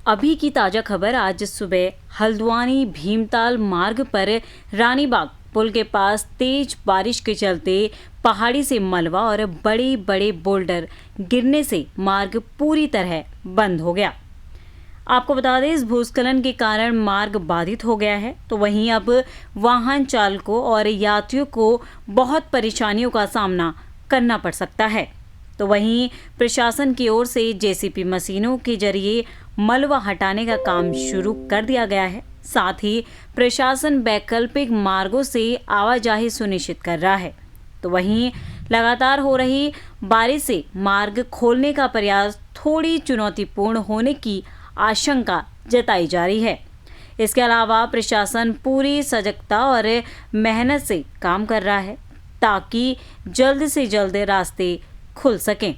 अभी की ताज़ा खबर। आज सुबह हल्द्वानी भीमताल मार्ग पर रानीबाग पुल के पास तेज बारिश के चलते पहाड़ी से मलबा और बड़े बड़े बोल्डर गिरने से मार्ग पूरी तरह बंद हो गया। आपको बता दें, इस भूस्खलन के कारण मार्ग बाधित हो गया है। तो वहीं अब वाहन चालकों और यात्रियों को बहुत परेशानियों का सामना करना पड़ सकता है। तो वहीं प्रशासन की ओर से जेसीबी मशीनों के जरिए मलबा हटाने का काम शुरू कर दिया गया है। साथ ही प्रशासन वैकल्पिक मार्गों से आवाजाही सुनिश्चित कर रहा है। तो वहीं लगातार हो रही बारिश से मार्ग खोलने का प्रयास थोड़ी चुनौतीपूर्ण होने की आशंका जताई जा रही है। इसके अलावा प्रशासन पूरी सजगता और मेहनत से काम कर रहा है ताकि जल्द से जल्द रास्ते खुल सकें।